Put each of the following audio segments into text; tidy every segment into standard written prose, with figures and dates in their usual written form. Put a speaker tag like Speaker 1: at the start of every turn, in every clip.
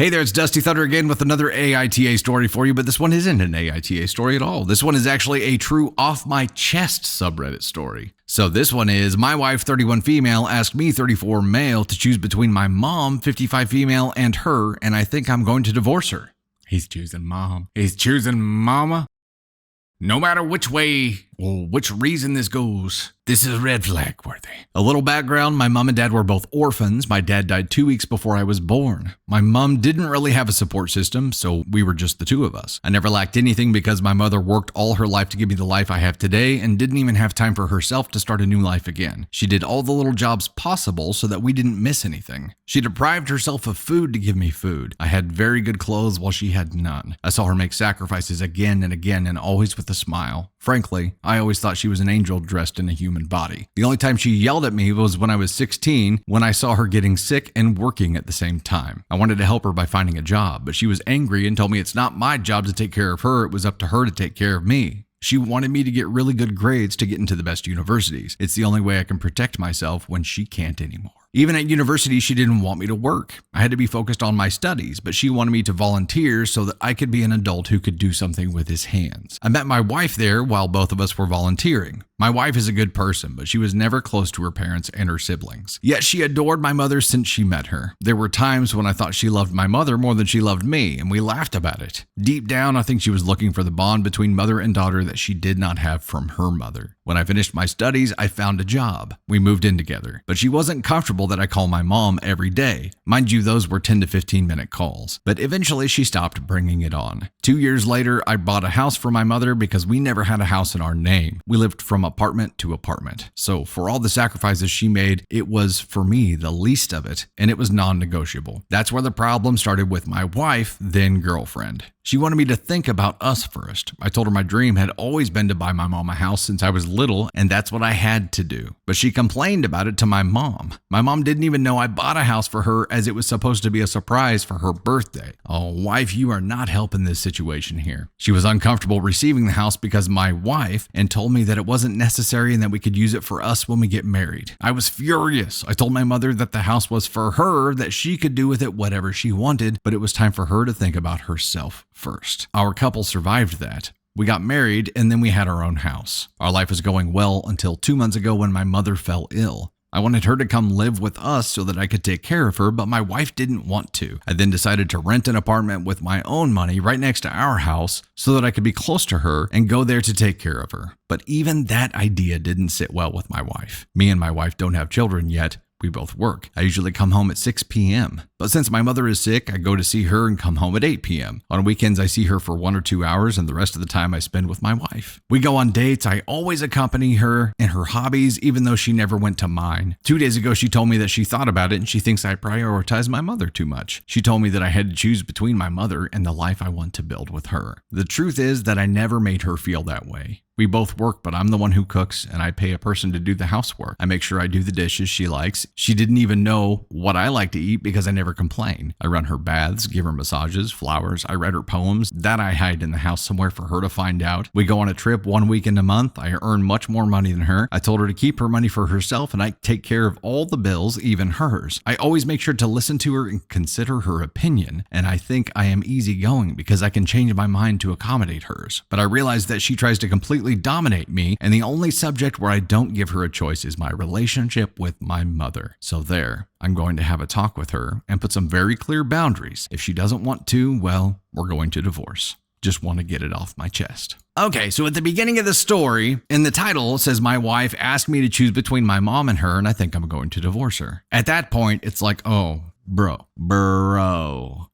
Speaker 1: Hey there, it's Dusty Thunder again with another AITA story for you, but this one isn't an AITA story at all. This one is actually a true off-my-chest subreddit story. So this one is, my wife, 31 female, asked me, 34 male, to choose between my mom, 55 female, and her, and I think I'm going to divorce her. He's choosing mom. He's choosing mama. No matter which way or which reason this goes, this is red flag worthy. A little background, my mom and dad were both orphans. My dad died 2 weeks before I was born. My mom didn't really have a support system, so we were just the two of us. I never lacked anything because my mother worked all her life to give me the life I have today and didn't even have time for herself to start a new life again. She did all the little jobs possible so that we didn't miss anything. She deprived herself of food to give me food. I had very good clothes while she had none. I saw her make sacrifices again and always with a smile. Frankly, I always thought she was an angel dressed in a human body. The only time she yelled at me was when I was 16, when I saw her getting sick and working at the same time. I wanted to help her by finding a job, but she was angry and told me it's not my job to take care of her, it was up to her to take care of me. She wanted me to get really good grades to get into the best universities. It's the only way I can protect myself when she can't anymore. Even at university, she didn't want me to work. I had to be focused on my studies, but she wanted me to volunteer so that I could be an adult who could do something with his hands. I met my wife there while both of us were volunteering. My wife is a good person, but she was never close to her parents and her siblings. Yet she adored my mother since she met her. There were times when I thought she loved my mother more than she loved me, and we laughed about it. Deep down, I think she was looking for the bond between mother and daughter that she did not have from her mother. When I finished my studies, I found a job. We moved in together, but she wasn't comfortable that I call my mom every day. Mind you, those were 10 to 15 minute calls, but eventually she stopped bringing it on. 2 years later, I bought a house for my mother because we never had a house in our name. We lived from apartment to apartment. So for all the sacrifices she made, it was for me the least of it, and it was non-negotiable. That's where the problem started with my wife, then girlfriend. She wanted me to think about us first. I told her my dream had always been to buy my mom a house since I was little, and that's what I had to do. But she complained about it to my mom. My mom didn't even know I bought a house for her as it was supposed to be a surprise for her birthday. Oh, wife, you are not helping this situation here. She was uncomfortable receiving the house because my wife, and told me that it wasn't necessary and that we could use it for us when we get married. I was furious. I told my mother that the house was for her, that she could do with it whatever she wanted, but it was time for her to think about herself first. Our couple survived that. We got married and then we had our own house. Our life was going well until 2 months ago when my mother fell ill. I wanted her to come live with us so that I could take care of her, but my wife didn't want to. I then decided to rent an apartment with my own money right next to our house so that I could be close to her and go there to take care of her. But even that idea didn't sit well with my wife. Me and my wife don't have children yet. We both work. I usually come home at 6 p.m. But since my mother is sick, I go to see her and come home at 8 p.m. On weekends, I see her for 1 or 2 hours, and the rest of the time I spend with my wife. We go on dates. I always accompany her in her hobbies, even though she never went to mine. 2 days ago, she told me that she thought about it and she thinks I prioritize my mother too much. She told me that I had to choose between my mother and the life I want to build with her. The truth is that I never made her feel that way. We both work, but I'm the one who cooks and I pay a person to do the housework. I make sure I do the dishes she likes. She didn't even know what I like to eat because I never complain. I run her baths, give her massages, flowers. I read her poems. That I hide in the house somewhere for her to find out. We go on a trip 1 weekend a month. I earn much more money than her. I told her to keep her money for herself and I take care of all the bills, even hers. I always make sure to listen to her and consider her opinion. And I think I am easygoing because I can change my mind to accommodate hers. But I realize that she tries to completely dominate me, and the only subject where I don't give her a choice is my relationship with my mother. So there, I'm going to have a talk with her and put some very clear boundaries. If she doesn't want to, well, we're going to divorce. Just want to get it off my chest. Okay, so at the beginning of the story, in the title, it says my wife asked me to choose between my mom and her, and I think I'm going to divorce her. At that point, it's like, oh, bro,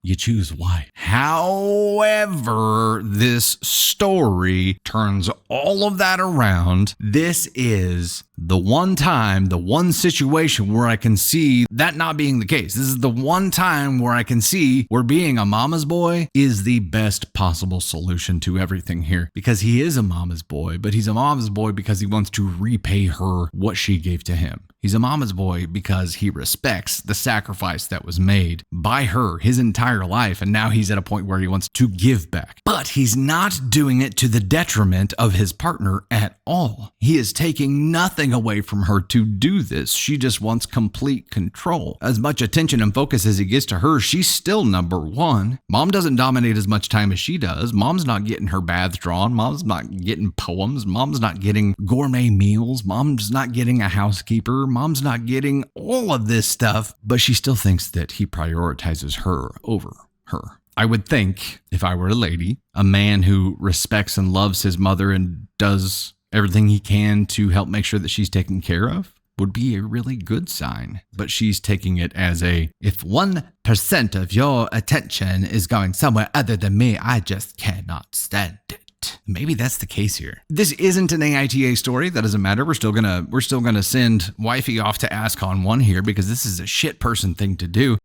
Speaker 1: you choose wife. However, this story turns all of that around. This is the one time, the one situation where I can see that not being the case. This is the one time where I can see where being a mama's boy is the best possible solution to everything here. Because he is a mama's boy, but he's a mama's boy because he wants to repay her what she gave to him. He's a mama's boy because he respects the sacrifice that was made paid by her his entire life, and now he's at a point where he wants to give back. But he's not doing it to the detriment of his partner at all. He is taking nothing away from her to do this. She just wants complete control. As much attention and focus as he gives to her, she's still number one. Mom doesn't dominate as much time as she does. Mom's not getting her baths drawn. Mom's not getting poems. Mom's not getting gourmet meals. Mom's not getting a housekeeper. Mom's not getting all of this stuff, but she still thinks that he prioritizes her over her. I would think, if I were a lady, a man who respects and loves his mother and does everything he can to help make sure that she's taken care of would be a really good sign. But she's taking it as if 1% of your attention is going somewhere other than me, I just cannot stand it. Maybe that's the case here. This isn't an AITA story. That doesn't matter. We're still gonna send wifey off to ascon 1 here because this is a shit person thing to do.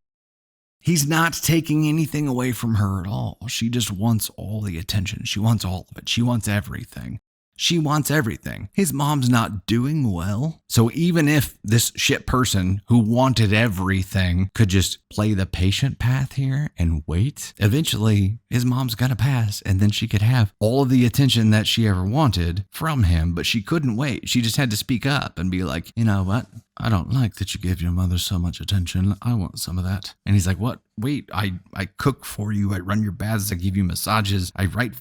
Speaker 1: He's not taking anything away from her at all. She just wants all the attention. She wants all of it. She wants everything. She wants everything. His mom's not doing well. So even if this shit person who wanted everything could just play the patient path here and wait, eventually his mom's gonna pass and then she could have all of the attention that she ever wanted from him, but she couldn't wait. She just had to speak up and be like, you know what? I don't like that you give your mother so much attention. I want some of that. And he's like, what? Wait, I cook for you. I run your baths. I give you massages. I write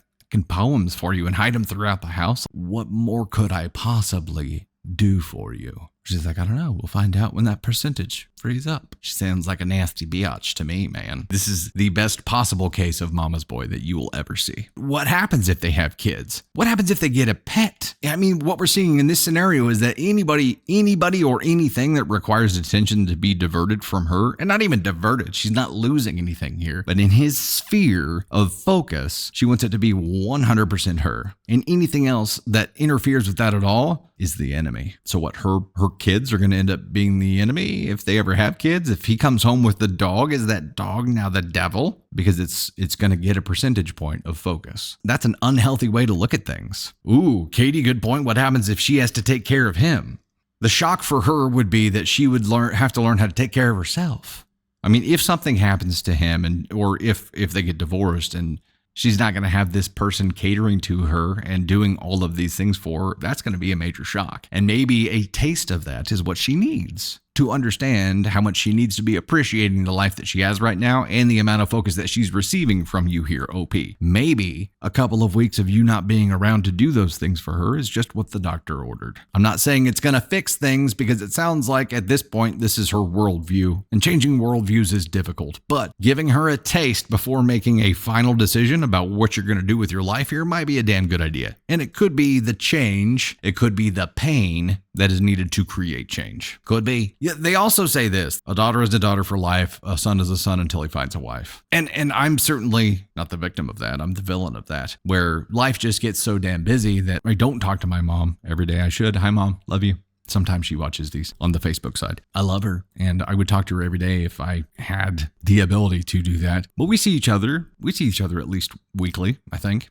Speaker 1: poems for you and hide them throughout the house. What more could I possibly do for you? She's like, I don't know. We'll find out when that percentage frees up. She sounds like a nasty biatch to me, man. This is the best possible case of mama's boy that you will ever see. What happens if they have kids? What happens if they get a pet? I mean, what we're seeing in this scenario is that anybody or anything that requires attention to be diverted from her, and not even diverted, she's not losing anything here, but in his sphere of focus, she wants it to be 100% her. And anything else that interferes with that at all is the enemy. So what, her kids are going to end up being the enemy if they ever have kids? If he comes home with the dog, is that dog now the devil? Because it's going to get a percentage point of focus. That's an unhealthy way to look at things. Ooh, Katie, good point. What happens if she has to take care of him? The shock for her would be that she would have to learn how to take care of herself. I mean, if something happens to him or if they get divorced and she's not going to have this person catering to her and doing all of these things for her, that's going to be a major shock. And maybe a taste of that is what she needs to understand how much she needs to be appreciating the life that she has right now and the amount of focus that she's receiving from you here, OP. Maybe a couple of weeks of you not being around to do those things for her is just what the doctor ordered. I'm not saying it's going to fix things because it sounds like at this point, this is her worldview, and changing worldviews is difficult, but giving her a taste before making a final decision about what you're going to do with your life here might be a damn good idea. And it could be the change, it could be the pain that is needed to create change. Could be. Yeah, they also say this: a daughter is a daughter for life, a son is a son until he finds a wife. And I'm certainly not the victim of that. I'm the villain of that, where life just gets so damn busy that I don't talk to my mom every day I should. Hi, Mom. Love you. Sometimes she watches these on the Facebook side. I love her, and I would talk to her every day if I had the ability to do that. But we see each other. We see each other at least weekly, I think.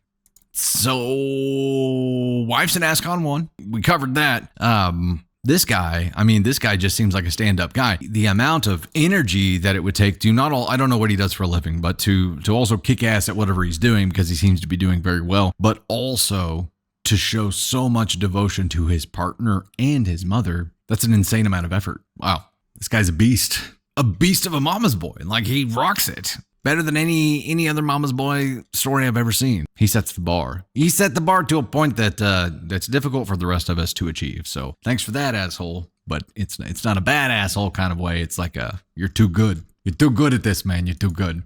Speaker 1: So, wife's an ascon 1. We covered that. This guy just seems like a stand-up guy. The amount of energy that it would take to I don't know what he does for a living, but to also kick ass at whatever he's doing, because he seems to be doing very well, but also to show so much devotion to his partner and his mother. That's an insane amount of effort. Wow. This guy's a beast of a mama's boy. Like, he rocks it. Better than any other mama's boy story I've ever seen. He sets the bar. He set the bar to a point that's difficult for the rest of us to achieve. So thanks for that, asshole. But it's not a bad asshole kind of way. It's like you're too good. You're too good at this, man. You're too good.